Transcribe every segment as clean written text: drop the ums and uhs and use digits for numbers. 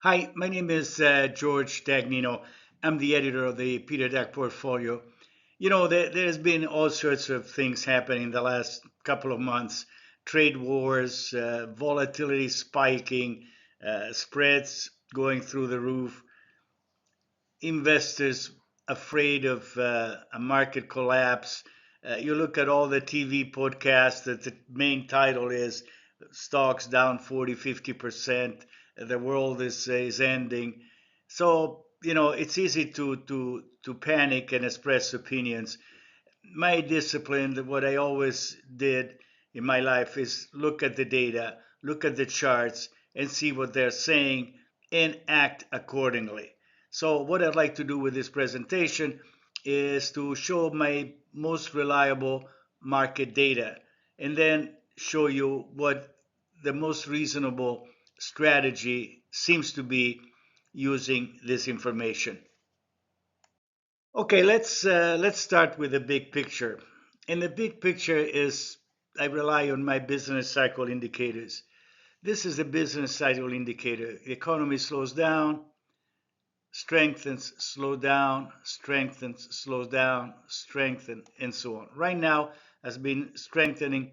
Hi, my name is George Dagnino. I'm the editor of the Peter Dac Portfolio. There's been all sorts of things happening in the last couple of months: trade wars, volatility spiking, spreads going through the roof, investors afraid of a market collapse. You look at all the TV podcasts that the main title is stocks down 40, 50%, the world is ending. So, it's easy to panic and express opinions. My discipline, what I always did in my life is look at the data, look at the charts, and see what they're saying and act accordingly. So, what I'd like to do with this presentation is to show my most reliable market data and then show you what the most reasonable strategy seems to be using this information. Okay, let's start with the big picture. And the big picture is I rely on my business cycle indicators. This is a business cycle indicator. The economy slows down, strengthens, slow down, strengthens, slows down, strengthen, and so on. Right now has been strengthening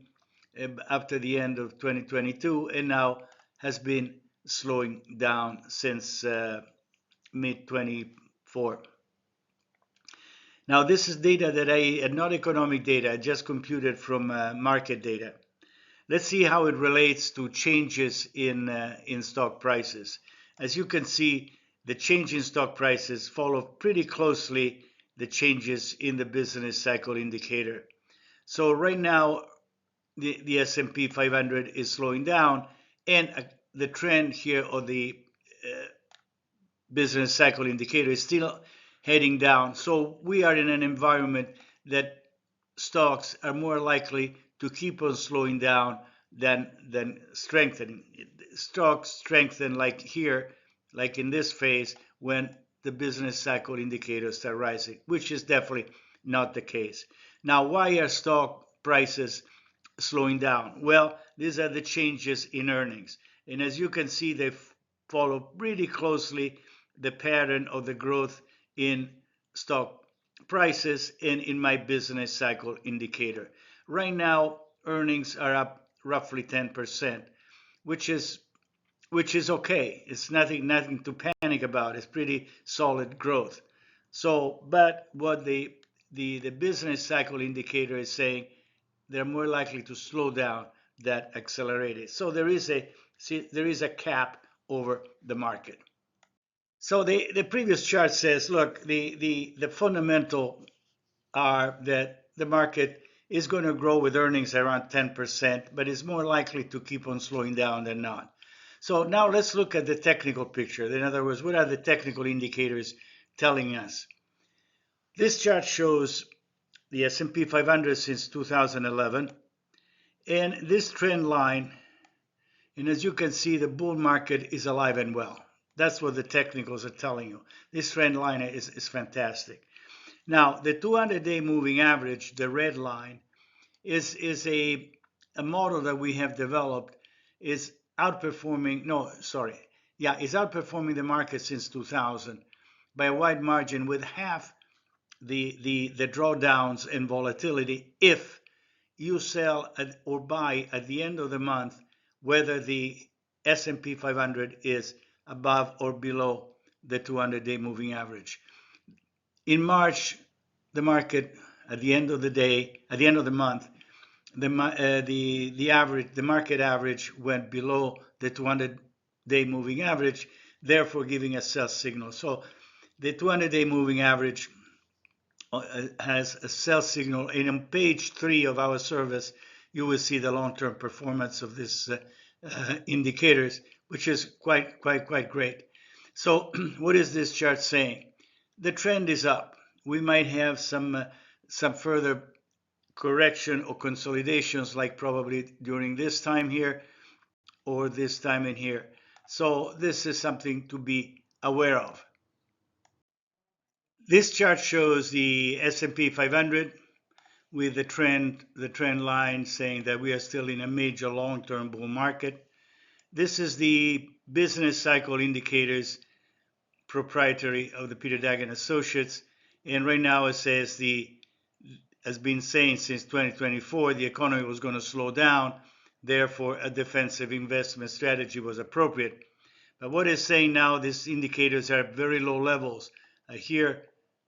after the end of 2022 and now has been slowing down since mid 24. Now, this is data that not economic data, I just computed from market data. Let's see how it relates to changes in stock prices. As you can see, the change in stock prices follow pretty closely the changes in the business cycle indicator. So right now, the S&P 500 is slowing down, and the trend here of the business cycle indicator is still heading down. So we are in an environment that stocks are more likely to keep on slowing down than strengthening. Stocks strengthen like here, like in this phase, when the business cycle indicators start rising, which is definitely not the case. Now, why are stock prices slowing down? Well, these are the changes in earnings. And as you can see, they follow really closely the pattern of the growth in stock prices and in my business cycle indicator. Right now, earnings are up roughly 10%, which is which is okay. It's nothing to panic about. It's pretty solid growth. So, but what the business cycle indicator is saying, they're more likely to slow down than accelerate it. So there is a cap over the market. So the previous chart says, look, the fundamental are that the market is going to grow with earnings around 10%, but is more likely to keep on slowing down than not. So now let's look at the technical picture. In other words, what are the technical indicators telling us? This chart shows the S&P 500 since 2011, and this trend line, and as you can see, the bull market is alive and well. That's what the technicals are telling you. This trend line is fantastic. Now, the 200-day moving average, the red line, is a model that we have developed, is outperforming, no, sorry, yeah, is outperforming the market since 2000 by a wide margin with half the drawdowns and volatility if you sell or buy at the end of the month, whether the S&P 500 is above or below the 200-day moving average. In March, the market at the end of the day, at the end of the month, the market average went below the 200-day moving average, therefore giving a sell signal. So the 200-day moving average has a sell signal, and on page 3 of our service, you will see the long-term performance of this indicators, which is quite great. So what is this chart saying? The trend is up. We might have some further correction or consolidations, like probably during this time here or this time in here. So this is something to be aware of. This chart shows the S&P 500 with the trend line saying that we are still in a major long-term bull market. This is the business cycle indicators, proprietary of the Peter Dagan Associates. And right now it says has been saying since 2024 the economy was going to slow down, therefore a defensive investment strategy was appropriate. But what it's saying now, these indicators are at very low levels, here,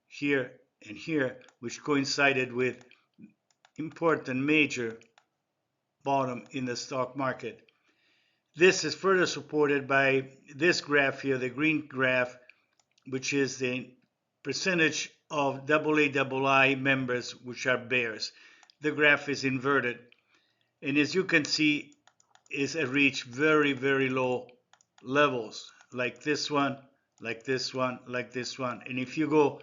here, and here, which coincided with important major bottom in the stock market. This is further supported by this graph here, the green graph, which is the percentage of AA members which are bears. The graph is inverted, and as you can see, is reached very, very low levels, like this one, like this one, like this one. And if you go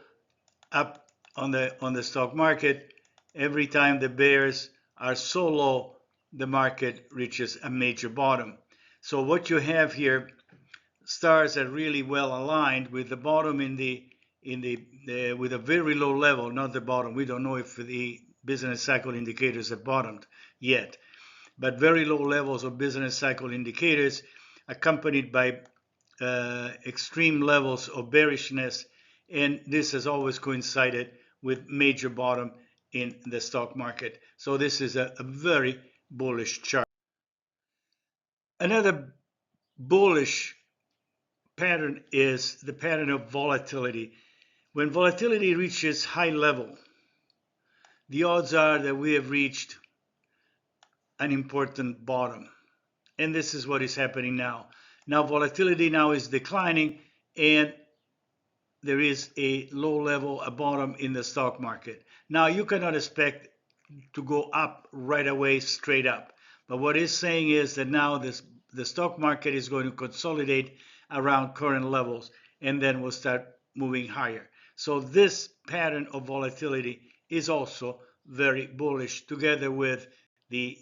up on the stock market, every time the bears are so low, the market reaches a major bottom. So what you have here, stars are really well aligned with the bottom with a very low level, not the bottom. We don't know if the business cycle indicators have bottomed yet, but very low levels of business cycle indicators accompanied by extreme levels of bearishness, and this has always coincided with major bottom in the stock market. So this is a very bullish chart. Another bullish pattern is the pattern of volatility. When volatility reaches high level, the odds are that we have reached an important bottom. And this is what is happening now. Now volatility now is declining, and there is a low level, a bottom in the stock market. Now you cannot expect to go up right away, straight up. But what it's saying is that now the stock market is going to consolidate around current levels, and then will start moving higher. So this pattern of volatility is also very bullish, together with the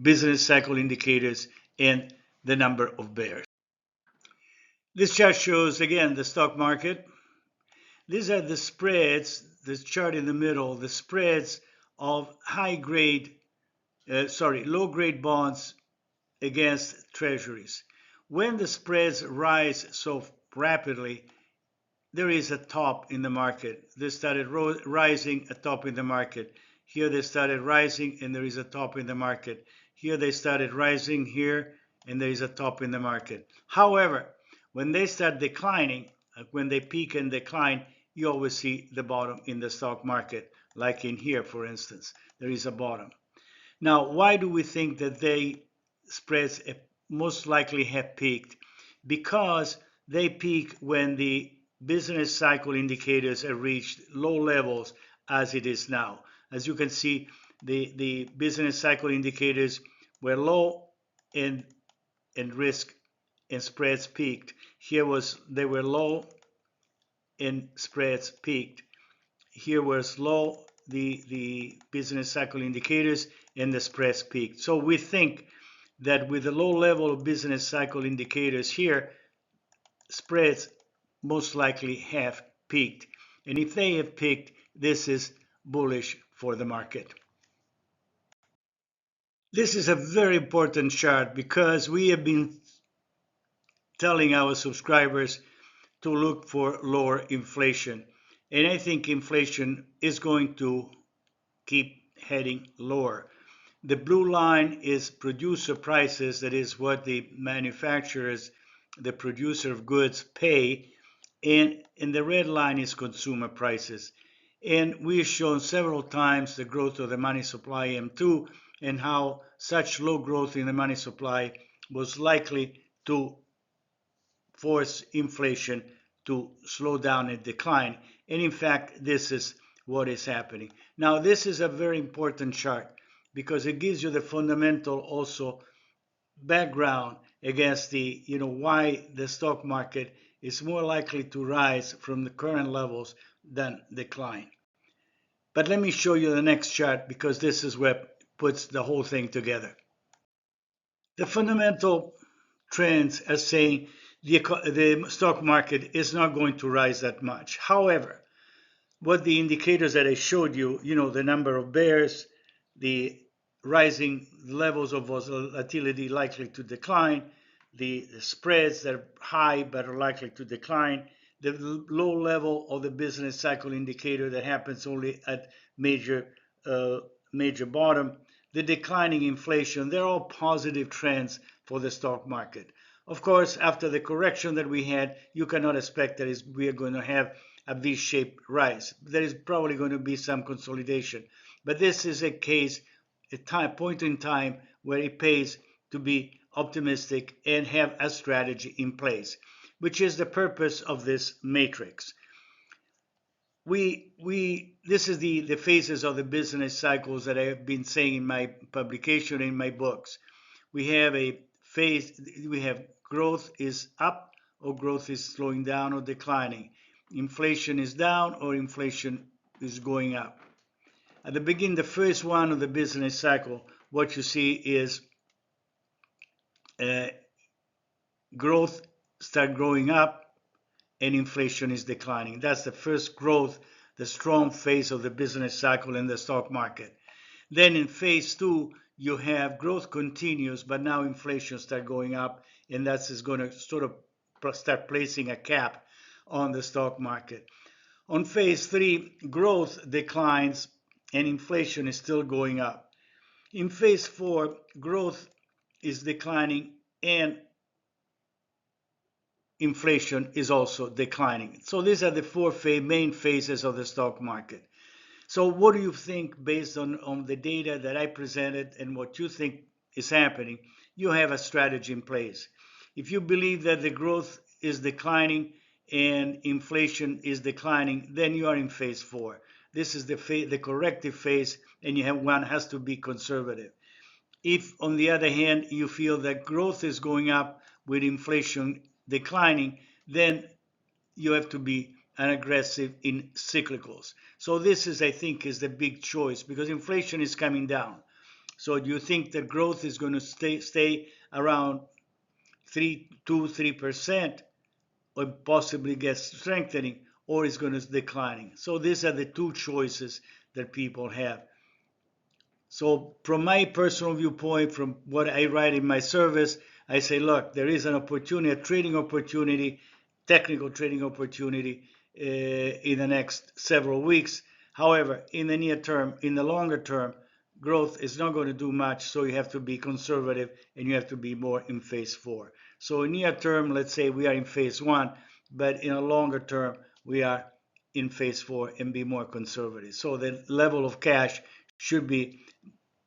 business cycle indicators and the number of bears. This chart shows again the stock market. These are the spreads, this chart in the middle, the spreads of low grade bonds against treasuries. When the spreads rise so rapidly, there is a top in the market. They started rising, a top in the market. Here they started rising, and there is a top in the market. Here they started rising here, and there is a top in the market. However, when they start declining, when they peak and decline, you always see the bottom in the stock market, like in here, for instance. There is a bottom. Now, why do we think that spreads most likely have peaked? Because they peak when the business cycle indicators have reached low levels, as it is now. As you can see, the business cycle indicators were low, and risk and spreads peaked. They were low and spreads peaked. Here was low, the business cycle indicators, and the spreads peaked. So we think that with the low level of business cycle indicators here, spreads most likely have peaked. And if they have peaked, this is bullish for the market. This is a very important chart because we have been telling our subscribers to look for lower inflation. And I think inflation is going to keep heading lower. The blue line is producer prices, that is what the manufacturers, the producer of goods, pay, and the red line is consumer prices. And we've shown several times the growth of the money supply M2 and how such low growth in the money supply was likely to force inflation to slow down and decline. And in fact, this is what is happening. Now, this is a very important chart because it gives you the fundamental also background against the, why the stock market is more likely to rise from the current levels than decline. But let me show you the next chart because this is what puts the whole thing together. The fundamental trends are saying the stock market is not going to rise that much. However, what the indicators that I showed you, the number of bears, the rising levels of volatility likely to decline, the spreads that are high but are likely to decline, the low level of the business cycle indicator that happens only at major uh, major bottom, the declining inflation, they're all positive trends for the stock market. Of course, after the correction that we had, you cannot expect that we are going to have a V-shaped rise. There is probably going to be some consolidation, but this is a case, a point in time where it pays to be optimistic and have a strategy in place, which is the purpose of this matrix. This is the phases of the business cycles that I have been saying in my publication, in my books. We have a phase, we have growth is up or growth is slowing down or declining. Inflation is down or inflation is going up. At the beginning, the first one of the business cycle, what you see is uh, growth start growing up and inflation is declining. That's the first growth, the strong phase of the business cycle in the stock market. Then in phase two, you have growth continues, but now inflation start going up, and that's is going to sort of start placing a cap on the stock market. On phase three, growth declines and inflation is still going up. In phase four, growth is declining and inflation is also declining. So these are the four main phases of the stock market. So what do you think based on the data that I presented and what you think is happening? You have a strategy in place. If you believe that the growth is declining and inflation is declining, then you are in phase four. This is the corrective phase, and one has to be conservative. If, on the other hand, you feel that growth is going up with inflation declining, then you have to be an aggressive in cyclicals. So this is, I think, is the big choice because inflation is coming down. So do you think that growth is going to stay around 3% or possibly get strengthening, or is going to declining? So these are the two choices that people have. So from my personal viewpoint, from what I write in my service, I say, look, there is an opportunity, a trading opportunity, technical trading opportunity in the next several weeks. However, in the near term, in the longer term, growth is not going to do much, so you have to be conservative and you have to be more in phase four. So in near term, let's say we are in phase one, but in a longer term, we are in phase four and be more conservative. So the level of cash should be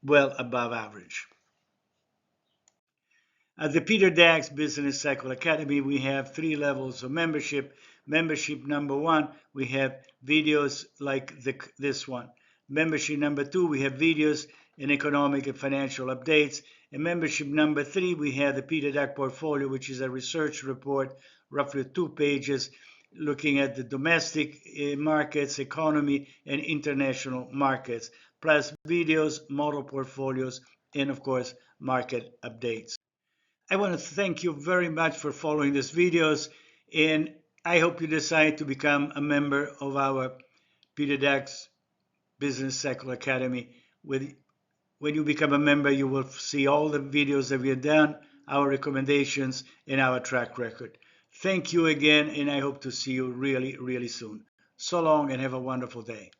well above average. At the Peter Dax Business Cycle Academy, we have three levels of membership. Membership number one, we have videos like this one. Membership number two, we have videos and economic and financial updates. And membership number three, we have the Peter Dax Portfolio, which is a research report, roughly 2 pages, looking at the domestic markets, economy, and international markets, plus videos, model portfolios, and of course, market updates. I want to thank you very much for following these videos, and I hope you decide to become a member of our Peter Dax Business Cycle Academy. When you become a member, you will see all the videos that we have done, our recommendations, and our track record. Thank you again, and I hope to see you really, really soon. So long, and have a wonderful day.